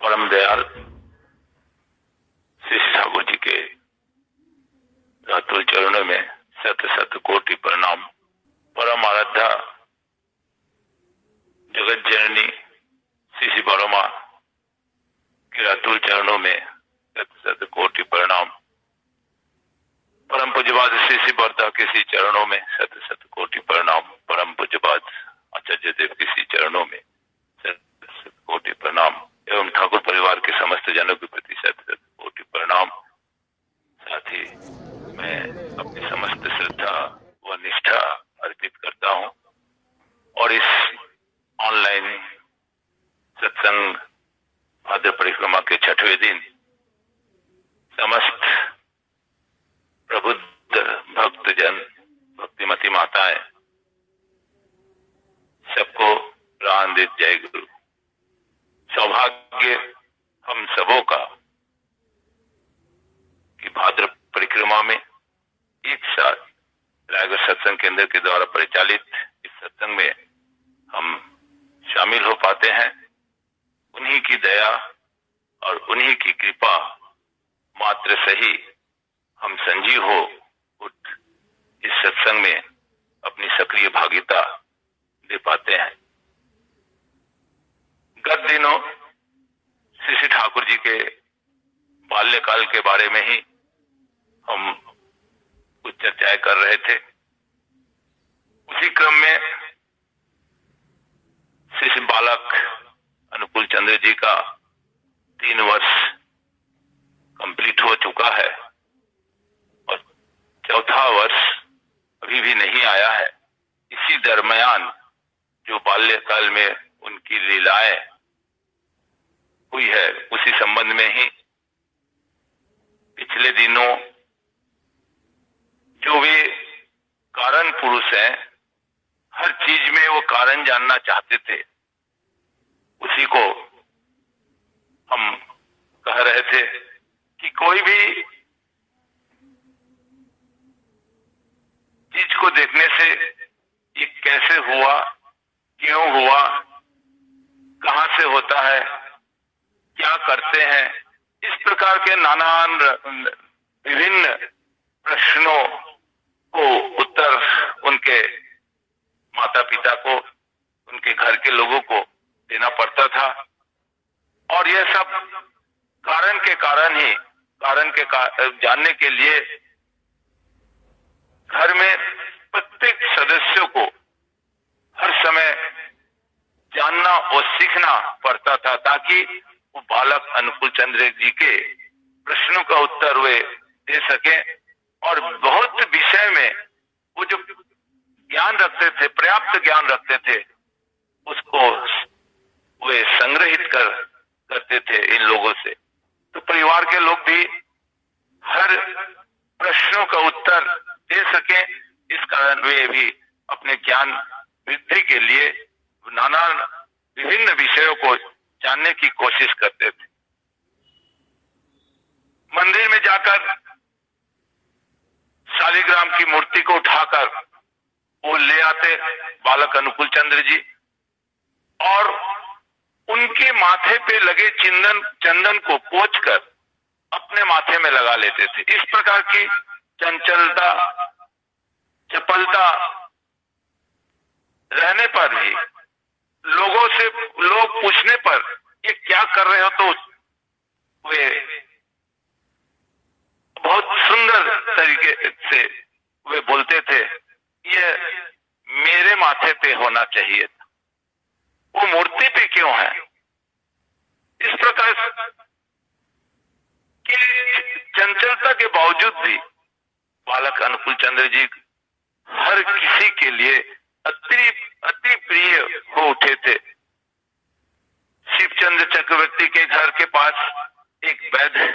परम दयाल श्री ठाकुर जी के रातुल चरणों में शत शत कोटि प्रणाम। परम आराध्या जगत जननी श्री बड़ोमा के रातुल चरणों में शत शत कोटि प्रणाम। परम पूज्यपाद श्री बरदा के श्री चरणों में शत शत कोटि प्रणाम। परम पूज्यपाद आचार्य देव के श्री चरणों में शत शत कोटि प्रणाम एवं ठाकुर परिवार के समस्त जनों के प्रति शत शत कोटि प्रणाम। साथ ही मैं अपनी समस्त श्रद्धा व निष्ठा अर्पित करता हूं और इस ऑनलाइन सत्संग भाद्र परिक्रमा के 6वें दिन समस्त प्रबुद्ध भक्तजन, भक्तिमती माताएं, सबको प्राणदित जय गुरु। सौभाग्य हम सबों का कि भाद्र परिक्रमा में एक साथ रायगढ़ सत्संग केंद्र के द्वारा परिचालित इस सत्संग में हम शामिल हो पाते हैं। उन्हीं की दया और उन्हीं की कृपा मात्र सही हम संजीव हो उठ इस सत्संग में अपनी सक्रिय भागीदारी दे पाते हैं। गत दिनों श्री ठाकुर जी के बाल्यकाल के बारे में ही हम कुछ चर्चाएं कर रहे थे। उसी क्रम में श्री बालक अनुकूल चंद्र जी का 3 वर्ष कंप्लीट हो चुका है और 4था वर्ष अभी भी नहीं आया है। इसी दरमियान जो बाल्यकाल में उनकी लीलाएं हुई है उसी संबंध में ही पिछले दिनों जो वे कारण पुरुष हैं, हर चीज में वो कारण जानना चाहते थे, उसी को हम कह रहे थे कि कोई भी चीज को देखने से ये कैसे हुआ, क्यों हुआ, कहां से होता है, क्या करते हैं, इस प्रकार के नाना विभिन्न प्रश्नों को उत्तर उनके माता पिता को, उनके घर के लोगों को देना पड़ता था। और यह सब कारण के जानने के लिए घर में प्रत्येक सदस्यों को हर समय जानना और सीखना पड़ता था ताकि वो बालक अनुकूल चंद्र जी के प्रश्नों का उत्तर वे दे सके। और बहुत विषय में वो जो ज्ञान रखते थे, पर्याप्त ज्ञान रखते थे, उसको वे संग्रहित करते थे इन लोगों से। तो परिवार के लोग भी हर प्रश्नों का उत्तर दे सके, इस कारण वे भी अपने ज्ञान वृद्धि के लिए नाना विभिन्न विषयों को जानने की कोशिश करते थे। मंदिर में जाकर शालिग्राम की मूर्ति को उठाकर वो ले आते बालक अनुकूल चंद्र जी और उनके माथे पे लगे चंदन को पोंछकर अपने माथे में लगा लेते थे। इस प्रकार की चंचलता, चपलता रहने पर भी लोग पूछने पर ये क्या कर रहे हो तो वे बहुत सुंदर तरीके से वे बोलते थे, ये मेरे माथे पे होना चाहिए था, वो मूर्ति पे क्यों है। इस प्रकार की चंचलता के बावजूद भी बालक अनुकूल चंद्र जी हर किसी के लिए अति प्रिय हो उठे थे। शिवचंद्र चक्रवर्ती के घर के पास एक वैद्य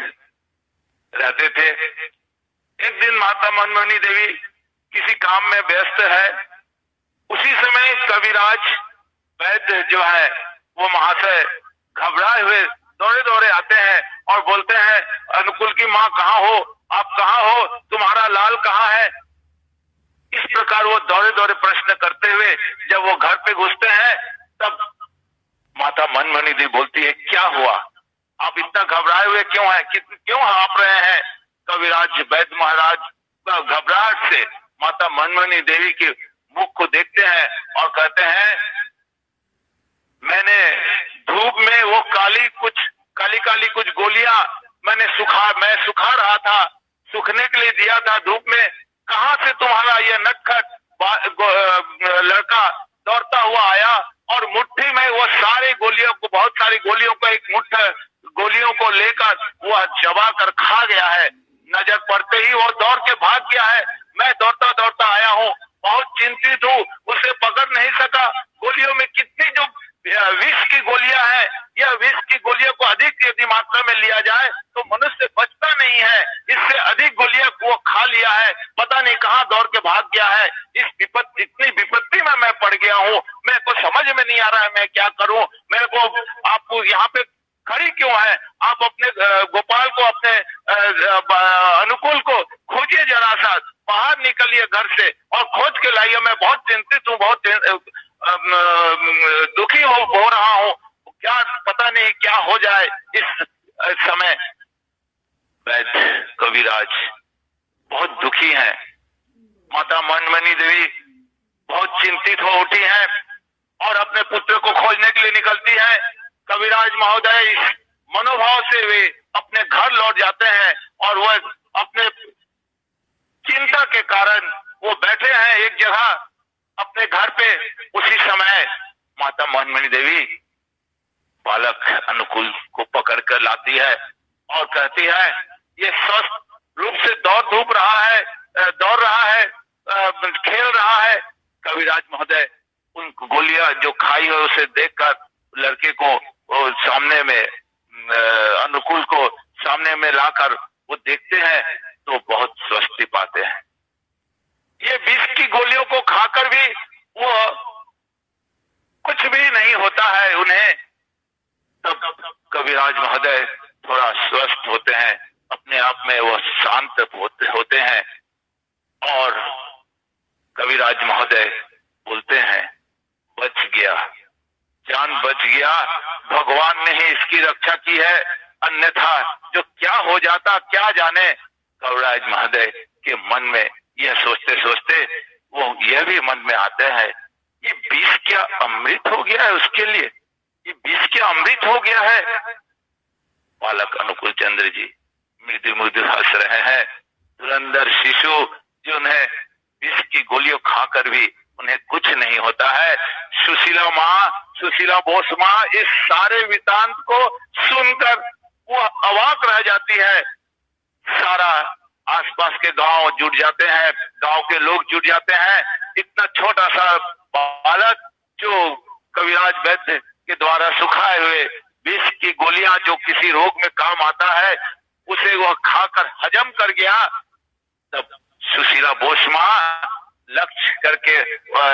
रहते थे। एक दिन माता मनमोहनी देवी किसी काम में व्यस्त है। उसी समय कविराज वैद्य जो है वो महाशय घबराए हुए दौड़े दौड़े आते हैं और बोलते हैं, अनुकूल की माँ कहाँ हो, आप कहाँ हो, तुम्हारा लाल कहाँ है। इस प्रकार वो दौड़े दौड़े प्रश्न करते हुए जब वो घर पे घुसते हैं तब माता मनमोहनी देवी बोलती है, क्या हुआ, आप इतना घबराए हुए क्यों हैं, क्यों हाँप रहे हैं? कविराज वैद्य महाराज घबराहट से माता मनमोहिनी देवी के मुख को देखते हैं और कहते हैं, मैंने धूप में वो काली काली कुछ गोलियां मैं सुखा रहा था, सूखने के लिए दिया था धूप में। कहां से तुम्हारा ये नटखट लड़का दौड़ता हुआ आया और मुट्ठी में वो बहुत सारी गोलियों को, एक मुट्ठ गोलियों को लेकर वह चबा कर खा गया है। नजर पड़ते ही वो दौड़ के भाग गया है। मैं दौड़ता दौड़ता आया हूँ, बहुत चिंतित हूँ, उसे पकड़ नहीं सका। गोलियों में कितनी जो विष की गोलियां हैं, यह विष की गोलियों को अधिक यदि मात्रा में लिया जाए तो मनुष्य बचता नहीं है। इससे अधिक गोलियां वो खा लिया है, पता नहीं कहां दौड़ के भाग गया है। इतनी विपत्ति में मैं पड़ गया हूँ, मेरे को समझ में नहीं आ रहा है मैं क्या करूं। मेरे को आपको यहाँ पे खड़ी क्यों है? आप अपने गोपाल को, अपने अनुकूल को खोजिए, जरा सा बाहर निकलिए घर से और खोज के लाइए। मैं बहुत चिंतित हूँ, बहुत दुखी हो रहा हूँ, क्या पता नहीं क्या हो जाए इस समय। वैद्य कविराज बहुत दुखी हैं। माता मनमोहिनी देवी बहुत चिंतित हो उठी हैं और अपने पुत्र को खोजने के लिए निकलती हैं। कविराज महोदय इस मनोभाव से वे अपने घर लौट जाते हैं और वह अपने चिंता के कारण वो बैठे हैं एक जगह अपने घर पे। उसी समय माता मनमोहिनी देवी बालक अनुकूल को पकड़ कर लाती है और कहती है, ये स्वस्थ रूप से दौड़ रहा है, खेल रहा है। कविराज महोदय उन गोलियां जो खाई है उसे देखकर लड़के को सामने में, अनुकूल को सामने में लाकर वो देखते हैं तो बहुत स्वस्थ पाते हैं। ये विष की गोलियों को खाकर भी वो कुछ भी नहीं होता है उन्हें। तब कविराज महोदय थोड़ा स्वस्थ होते हैं, अपने आप में वो शांत होते हैं और कविराज महोदय बोलते हैं, बच गया, जान बच गया, भगवान ने ही इसकी रक्षा की है, अन्यथा जो क्या हो जाता क्या जाने। कविराज महोदय के मन में यह सोचते सोचते वो यह भी मन में आते हैं, ये विष क्या अमृत हो गया है उसके लिए, ये विष क्या अमृत हो गया है। बालक अनुकूल चंद्र जी मृदु मृदु हंस रहे हैं। धुरंधर शिशु जो उन्हें विष की गोलियों खाकर भी उन्हें कुछ नहीं होता है। सुशीला बोस माँ इस सारे वृतांत को सुनकर वो अवाक रह जाती है। सारा आसपास के गांव जुट जाते हैं, गांव के लोग जुट जाते हैं। इतना छोटा सा बालक जो कविराज वैद्य के द्वारा सुखाए हुए विष की गोलियां जो किसी रोग में काम आता है उसे वह खाकर हजम कर गया। तब सुशीला बोस माँ लक्ष्य करके,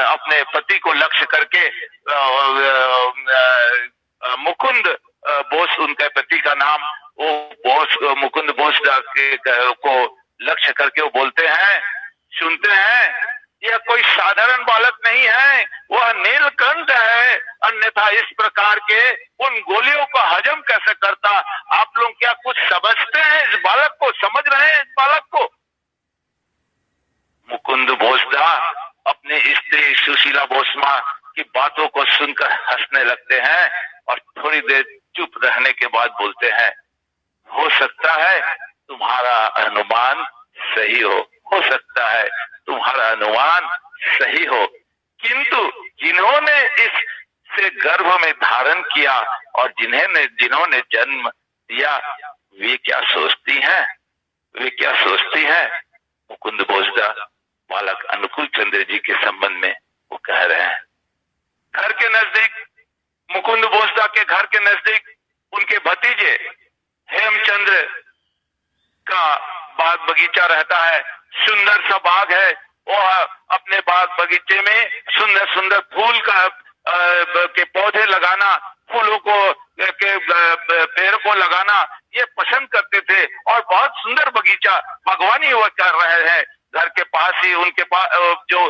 अपने पति को लक्ष्य करके, मुकुंद बोस उनके पति का नाम, वो मुकुंद बोस को लक्ष्य करके वो बोलते हैं, सुनते हैं, यह कोई साधारण बालक नहीं है, वह नीलकंठ है, अन्यथा इस प्रकार के उन गोलियों को हजम कैसे करता। आप लोग क्या कुछ समझते हैं इस बालक को, समझ रहे हैं इस बालक को? मुकुंद बोसदा अपनी स्त्री सुशीला बोसमा की बातों को सुनकर हंसने लगते हैं और थोड़ी देर चुप रहने के बाद बोलते हैं, हो सकता है तुम्हारा अनुमान सही हो सकता है तुम्हारा अनुमान सही हो, किंतु जिन्होंने इससे गर्भ में धारण किया और जिन्होंने जन्म दिया वे क्या सोचती हैं, वे क्या सोचती हैं। मुकुंद बोसदा बालक अनुकूल चंद्र जी के संबंध में वो कह रहे हैं। घर के नजदीक, मुकुंद बोसदा के घर के नजदीक उनके भतीजे हेमचंद्र का बाग बगीचा रहता है। सुंदर सा बाग है, वह अपने बाग बगीचे में सुंदर सुंदर फूल के पौधे लगाना, फूलों को के पेड़ को लगाना ये पसंद करते थे और बहुत सुंदर बगीचा बागवानी वो कर रहे हैं। घर के पास ही उनके पास जो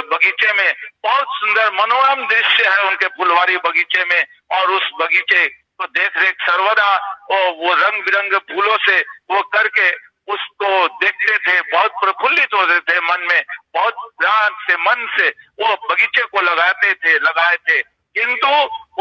बगीचे में बहुत सुंदर मनोरम दृश्य है उनके फुलवारी बगीचे में, और उस बगीचे को उसको देख रेख सर्वदा वो रंग बिरंगे फूलों से वो करके उसको देखते थे, बहुत प्रफुल्लित होते थे मन में, बहुत ध्यान से मन से वो बगीचे को लगाए थे। किंतु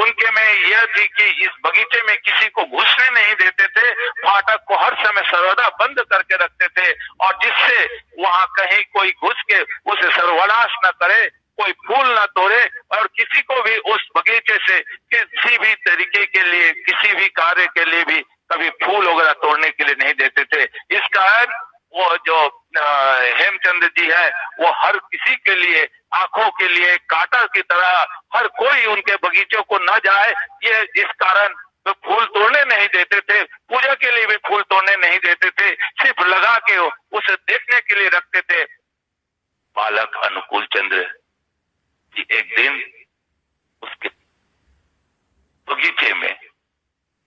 उनके में यह थी कि इस बगीचे में किसी को घुसने नहीं देते थे, फाटक को हर समय सर्वदा बंद करके रखते थे, और जिससे वहां कहीं कोई घुस के उसे सर्वनाश न करे, कोई फूल न तोड़े, और किसी को भी उस बगीचे से किसी भी तरीके के लिए, किसी भी कार्य के लिए भी कभी फूल वगैरह तोड़ने के लिए नहीं देते थे। इस कारण वो जो हेमचंद्र जी है वो हर किसी के लिए, आंखों के लिए कांटा की तरह, हर कोई उनके बगीचों को न जाए, ये इस कारण तो फूल तोड़ने नहीं देते थे, पूजा के लिए भी फूल तोड़ने नहीं देते थे, सिर्फ लगा के उसे देखने के लिए रखते थे। बालक अनुकूल चंद्र जी एक दिन उसके बगीचे में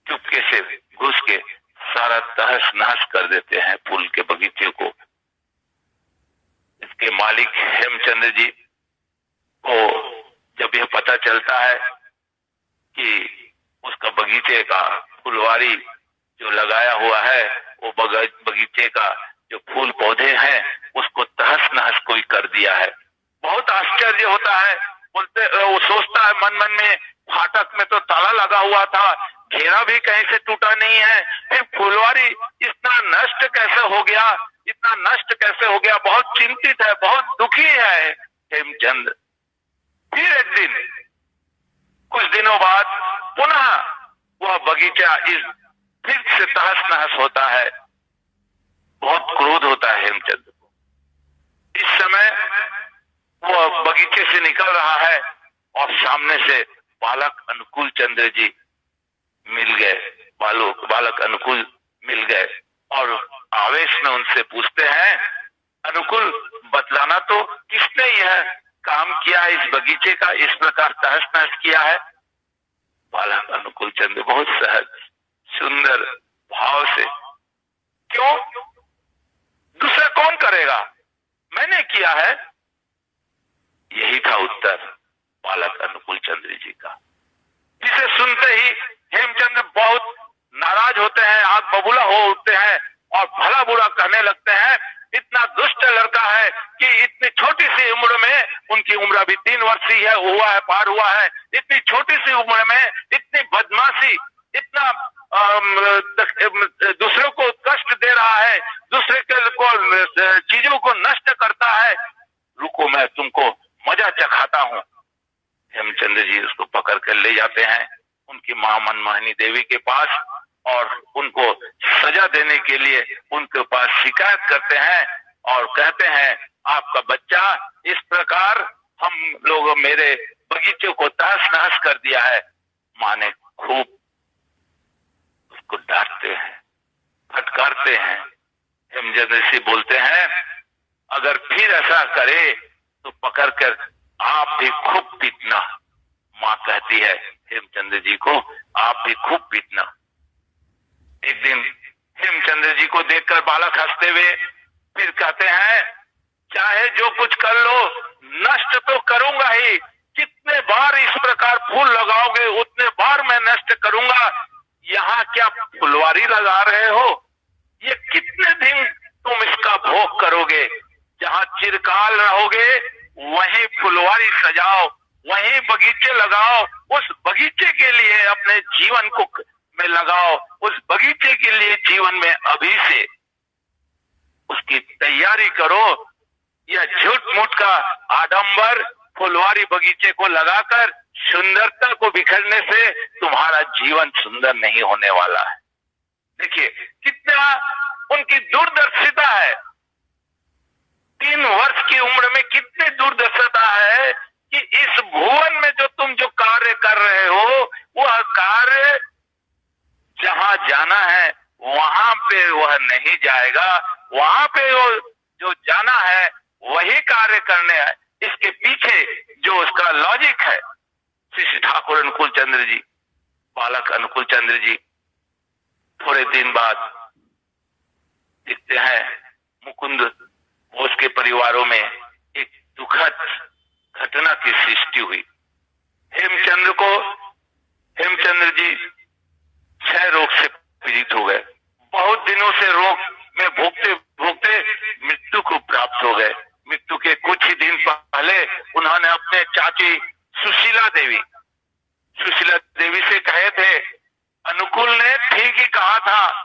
चुपके से घुस के सारा तहस नहस कर देते हैं फूल के बगीचे को। इसके मालिक हेमचंद्र जी को जब यह पता चलता है कि उसका बगीचे का फुलवारी जो लगाया हुआ है वो बगीचे का जो फूल पौधे हैं उसको तहस नहस कोई कर दिया है, बहुत आश्चर्य होता है। बोलते वो सोचता है मन मन में, फाटक में तो ताला लगा हुआ था, घेरा भी कहीं से टूटा नहीं है, फिर फुलवारी इतना नष्ट कैसे हो गया, इतना नष्ट कैसे हो गया, बहुत चिंतित है, बहुत दुखी है हेमचंद्र। फिर एक दिन कुछ दिनों बाद पुनः वह बगीचा फिर से तहस नहस होता है, बहुत क्रोध होता है हेमचंद्र को। इस समय वह बगीचे से निकल रहा है और सामने से बालक अनुकूल चंद्र जी मिल गए, बालक अनुकूल मिल गए और आवेश में उनसे पूछते हैं, अनुकूल बतलाना तो किसने यह काम किया है, इस बगीचे का इस प्रकार तहस नहस किया है। बालक अनुकूल चंद्र बहुत सहज सुंदर भाव से, क्यों, दूसरा कौन करेगा, मैंने किया है, यही था उत्तर बालक अनुकूल चंद्र जी का। जिसे सुनते ही हेमचंद्र बहुत नाराज होते हैं, आग बबूला हो उठते हैं और भला बुरा कहने लगते हैं। इतना दुष्ट लड़का है कि इतनी छोटी सी उम्र में, उनकी उम्र अभी 3 वर्ष ही है, हुआ है, पार हुआ है, इतनी छोटी सी उम्र में इतनी बदमाशी, इतना दूसरों को कष्ट दे रहा है, दूसरे को चीजों को नष्ट करता है, रुको मैं तुमको मजा चखाता हूँ। हेमचंद्र जी उसको पकड़ कर ले जाते हैं उनकी मां मनमोहिनी देवी के पास और उनको सजा देने के लिए उनके पास शिकायत करते हैं और कहते हैं, आपका बच्चा इस प्रकार हम लोग मेरे बगीचे को तहस नहस कर दिया है। मां ने खूब उसको डांटते हैं, फटकारते हैं। हेमचंद्र से बोलते हैं, अगर फिर ऐसा करे तो पकड़कर आप भी खूब पीटना। मां कहती है हेमचंद्र जी को, आप भी खूब पीटना। एक दिन हेमचंद्र जी को देखकर बालक हंसते हुए फिर कहते हैं, चाहे जो कुछ कर लो नष्ट तो करूंगा ही, जितने बार इस प्रकार फूल लगाओगे उतने बार मैं नष्ट करूंगा। यहाँ क्या फुलवारी लगा रहे हो, ये कितने दिन तुम इसका भोग करोगे, जहाँ चिरकाल रहोगे वहीं फुलवारी सजाओ, वहीं बगीचे लगाओ, उस बगीचे के लिए अपने जीवन को में लगाओ, उस बगीचे के लिए जीवन में अभी से उसकी तैयारी करो। यह झूठ मूठ का आडंबर फुलवारी बगीचे को लगाकर सुंदरता को बिखरने से तुम्हारा जीवन सुंदर नहीं होने वाला है। देखिए कितना उनकी दूरदर्शिता है, 3 वर्ष की उम्र में कितनी दूरदर्शिता है कि इस भुवन में जो कार्य कर रहे हो वह कार्य जहां जाना है वहां पे वह नहीं जाएगा, वहां पे वो जो जाना है वही कार्य करने है। इसके पीछे जो उसका लॉजिक है, श्री ठाकुर अनुकूल चंद्र जी, बालक अनुकूल चंद्र जी थोड़े दिन बाद दिखते हैं मुकुंद घोष के परिवारों में एक दुखद घटना की सृष्टि हुई। हेमचंद्र जी अपने चाची सुशीला देवी से कहे थे, अनुकूल ने ठीक ही कहा था,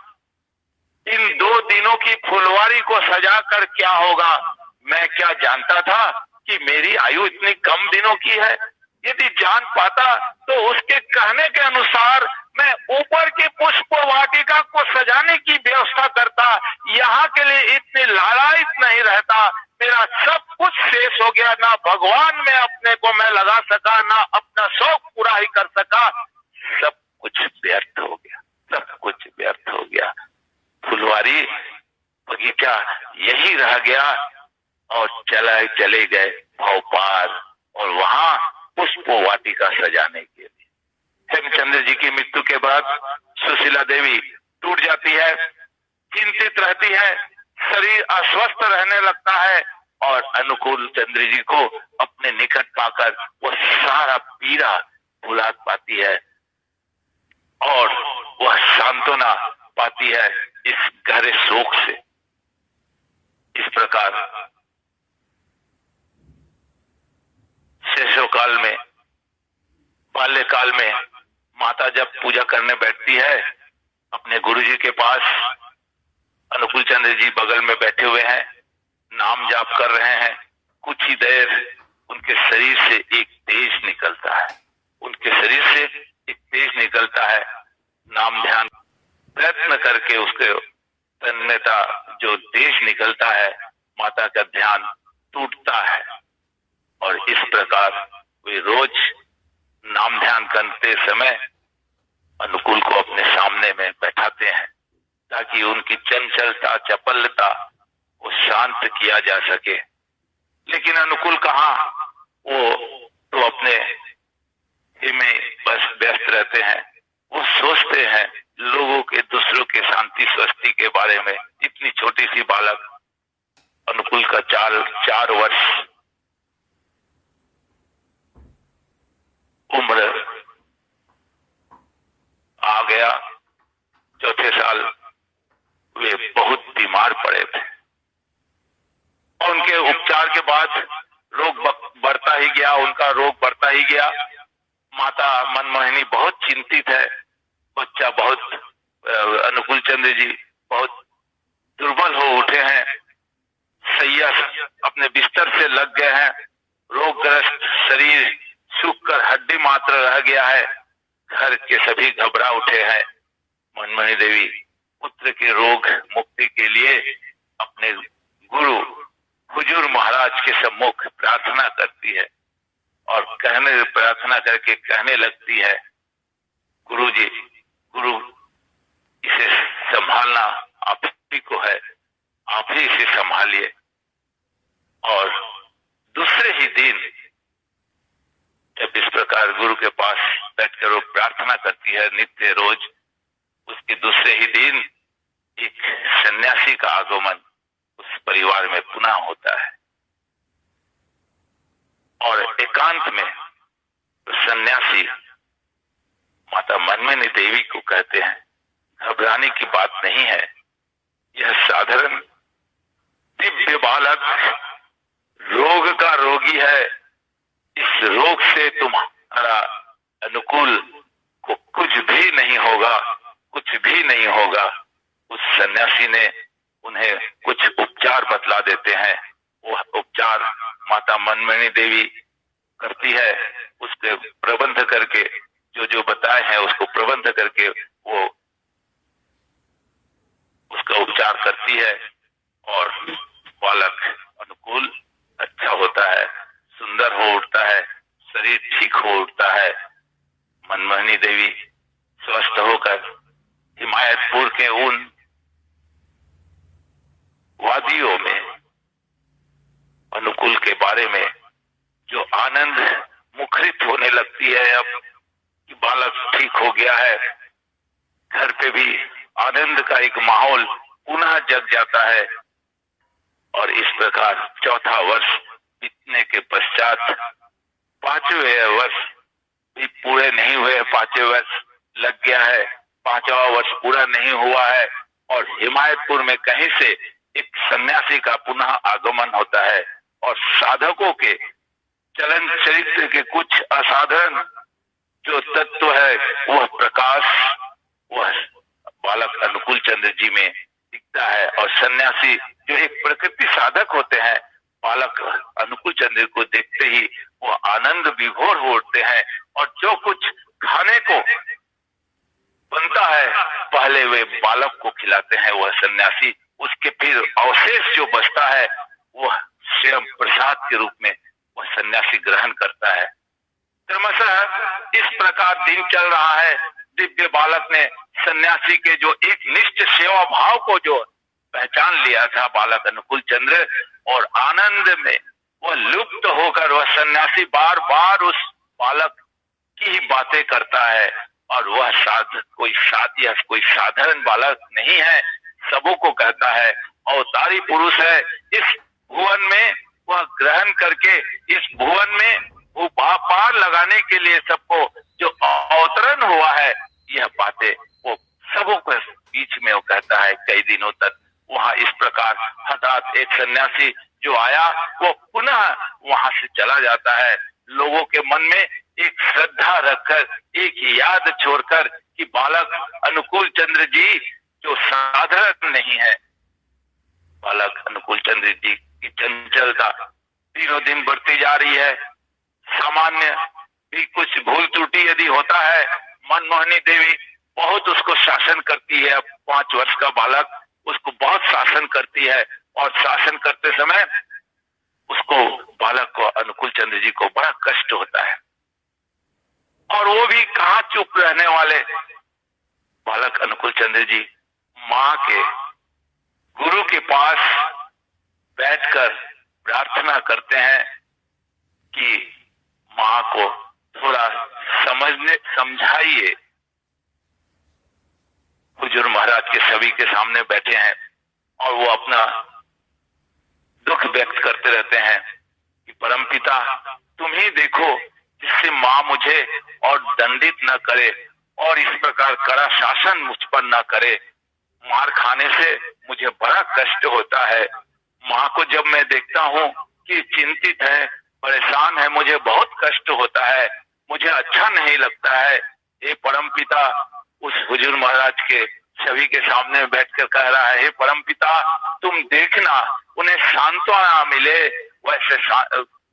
इन 2 दिनों की फुलवारी को सजाकर क्या होगा। मैं क्या जानता था कि मेरी आयु इतनी कम दिनों की है। यदि जान पाता तो उसके कहने के अनुसार मैं ऊपर की पुष्प वाटिका को सजाने की व्यवस्था करता। यहाँ के लिए इतनी लालायित नहीं रहता। मेरा सब कुछ शेष हो गया। ना भगवान में अपने को मैं लगा सका, ना अपना शौक पूरा ही कर सका। सब कुछ व्यर्थ हो गया, सब कुछ व्यर्थ हो गया। फुलवारी बगीचा यही रह गया और चले गए भोपाल, और वहां पुष्प वाटिका सजाने के लिए। हेमचंद्र जी की मृत्यु के बाद सुशीला देवी टूट जाती है, चिंतित रहती है, शरीर अस्वस्थ रहने लगता है, और अनुकूल चंद्र जी को अपने निकट पाकर वो सारा पीड़ा भुला पाती है और वह सांत्वना पाती है इस गहरे शोक से। इस प्रकार शैशवकाल में, बाल्यकाल में माता जब पूजा करने बैठती है अपने गुरुजी के पास, अनुकूल चंद्र जी बगल में बैठे हुए हैं, नाम जाप कर रहे हैं। कुछ ही देर उनके शरीर से एक तेज निकलता है, उनके शरीर से एक तेज निकलता है। नाम ध्यान प्रयत्न करके उसके तन्मयता जो तेज निकलता है, माता का ध्यान टूटता है, और इस प्रकार वे रोज नाम ध्यान करते समय अनुकूल को अपने सामने में बैठाते हैं ताकि उनकी चंचलता, चपलता को शांत किया जा सके। लेकिन अनुकूल कहाँ, वो तो अपने ही में बस व्यस्त रहते हैं। वो सोचते हैं लोगों के, दूसरों के शांति स्वस्ति के बारे में। इतनी छोटी सी बालक, अनुकूल का 4 वर्ष उम्र आ गया। चौथे साल वे बहुत बीमार पड़े थे और उनके उपचार के बाद रोग बढ़ता ही गया, उनका रोग बढ़ता ही गया। माता मनमोहिनी बहुत चिंतित है, बच्चा बहुत, अनुकूल चंद्र जी बहुत दुर्बल हो उठे हैं, सैया अपने बिस्तर से लग गए हैं, रोगग्रस्त शरीर सूख कर हड्डी मात्र रह गया है। घर के सभी घबरा उठे हैं। मनमोहिनी देवी पुत्र के रोग मुक्ति के लिए अपने गुरु हुजूर महाराज के सम्मुख प्रार्थना करती है और प्रार्थना करके कहने लगती है, गुरु जी, गुरु इसे संभालना आप ही को है, आप ही इसे संभालिए। और दूसरे ही दिन जब इस प्रकार गुरु के पास बैठकर वो प्रार्थना करती है नित्य रोज, उसके दूसरे ही दिन एक सन्यासी का आगमन उस परिवार में पुनः होता है और एकांत में सन्यासी माता मनमोहिनी देवी को कहते हैं, घबराने की बात नहीं है, यह साधारण दिव्य बालक रोग का रोगी है। इस रोग से तुम्हारा अनुकूल को कुछ भी नहीं होगा, कुछ भी नहीं होगा। उस सन्यासी ने उन्हें कुछ उपचार बतला देते हैं। वो उपचार माता मनमोहिनी देवी करती है, उसके प्रबंध करके जो बताए हैं उसको प्रबंध करके वो उसका उपचार करती है और बालक अनुकूल अच्छा होता है, सुंदर हो उठता है, शरीर ठीक हो उठता है। मनमोहिनी देवी स्वस्थ होकर हिमायतपुर के उन वादियों में अनुकूल के बारे में जो आनंद मुखरित होने लगती है अब कि बालक ठीक हो गया है, घर पे भी आनंद का एक माहौल पुनः जग जाता है। और इस प्रकार चौथा वर्ष बीतने के पश्चात 5वें वर्ष भी पूरे नहीं हुए, 5वें वर्ष लग गया है, 5वां वर्ष पूरा नहीं हुआ है और हिमायतपुर में कहीं से एक सन्यासी का पुनः आगमन होता है और साधकों के चलन चरित्र के कुछ असाधारण जो तत्व है वह प्रकाश वह बालक अनुकूल चंद्र जी में दिखता है। और सन्यासी जो एक प्रकृति साधक होते हैं, बालक अनुकूल चंद्र को देखते ही वो आनंद विभोर हो उठते हैं और जो कुछ खाने को बनता है पहले वे बालक को खिलाते हैं वह सन्यासी, उसके फिर अवशेष जो बचता है वह स्वयं प्रसाद के रूप में वह सन्यासी ग्रहण करता है। क्रमशः इस प्रकार दिन चल रहा है। दिव्य बालक ने सन्यासी के जो एक निष्ठ सेवा भाव को जो पहचान लिया था बालक अनुकूल चंद्र, और आनंद में वह लुप्त होकर वह सन्यासी बार बार उस बालक की ही बातें करता है। और वह कोई साधारण बालक नहीं है, सबों को कहता है अवतारी पुरुष है। इस भुवन में वह ग्रहण करके इस भुवन में वो पार लगाने के लिए सबको जो अवतरण हुआ है, यह बातें वो सबों के बीच में वो कहता है कई दिनों तक। वहां इस प्रकार हठात एक सन्यासी जो आया वो पुनः वहां से चला जाता है, लोगों के मन में एक श्रद्धा रखकर, एक याद छोड़कर कि बालक अनुकूल चंद्र जी जो साधारण नहीं है, बालक अनुकूल चंद्र जी की चंचलता दिनों दिन बढ़ती जा रही है। सामान्य भी कुछ भूल त्रुटि यदि होता है, मनमोहनी देवी बहुत उसको शासन करती है। 5 वर्ष का बालक उसको बहुत शासन करती है और शासन करते समय उसको बालक को अनुकूल चंद्र जी को बड़ा कष्ट होता है। और वो भी कहाँ चुप रहने वाले, बालक अनुकूल चंद्र जी माँ के गुरु के पास बैठकर प्रार्थना करते हैं कि माँ को थोड़ा समझाइए। हुजूर महाराज के सभी के सामने बैठे हैं और वो अपना दुख व्यक्त करते रहते हैं कि परमपिता तुम ही देखो जिससे माँ मुझे और दंडित न करे और इस प्रकार कड़ा शासन मुझ पर न करे। मार खाने से मुझे बड़ा कष्ट होता है। माँ को जब मैं देखता हूँ कि चिंतित है, परेशान है, मुझे बहुत कष्ट होता है, मुझे अच्छा नहीं लगता है। हे परमपिता, उस हुजूर महाराज के सभी के सामने बैठकर कह रहा है, हे परमपिता तुम देखना उन्हें सांत्वना मिले, वैसे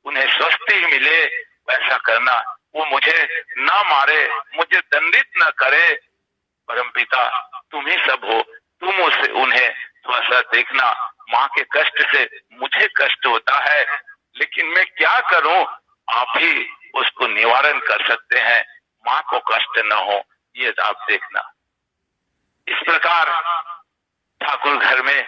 उन्हें स्वस्थी मिले, वैसा करना। वो मुझे ना मारे, मुझे दंडित न करे। परमपिता तुम ही सब हो, तुम उन्हें थोड़ा सा देखना। माँ के कष्ट से मुझे कष्ट होता है, लेकिन मैं क्या करूं, आप ही उसको निवारण कर सकते हैं, माँ को कष्ट न हो, ये आप देखना। इस प्रकार ठाकुर घर में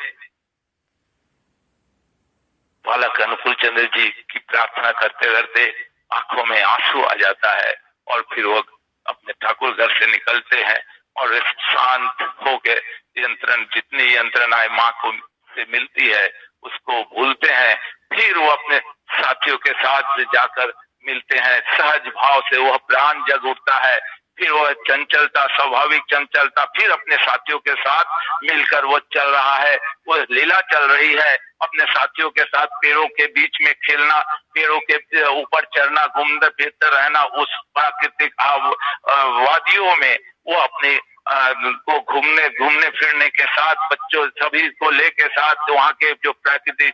बालक अनुकूल चंद्र जी की प्रार्थना करते करते आंखों में आंसू आ जाता है और फिर वो अपने ठाकुर घर से निकलते हैं और शांत होकर जितनी यंत्रणाएं माँ को से मिलती है उसको भूलते हैं। फिर वो अपने साथियों के साथ जाकर मिलते हैं, सहज भाव से वह प्राण जग उठता है। फिर वह चंचलता, स्वाभाविक चंचलता, फिर अपने साथियों के साथ मिलकर वो चल रहा है, वो लीला चल रही है। अपने साथियों के साथ पेड़ों के बीच में खेलना, पेड़ों के ऊपर चढ़ना, घूमते फिरते रहना, उस प्राकृतिक वादियों में वो अपने को घूमने फिरने के साथ बच्चों सभी को लेके साथ वहाँ के जो प्राकृतिक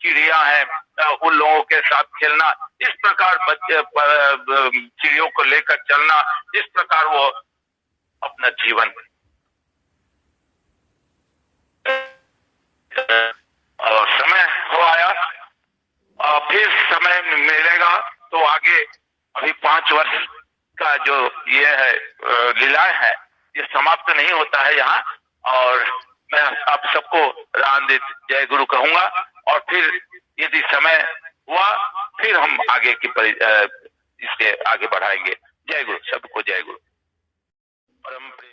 चिड़िया है उन लोगों के साथ खेलना, इस प्रकार बच्चे चिड़ियों को लेकर चलना, इस प्रकार वो अपना जीवन और समय हो आया। फिर समय मिलेगा तो आगे अभी 5 वर्ष का जो ये है लीलाएं है, ये समाप्त नहीं होता है यहाँ। और मैं आप सबको रामदित जय गुरु कहूंगा और फिर यदि समय हुआ फिर हम आगे की इसके आगे बढ़ाएंगे। जय गुरु, सबको जय गुरु। परम प्रिय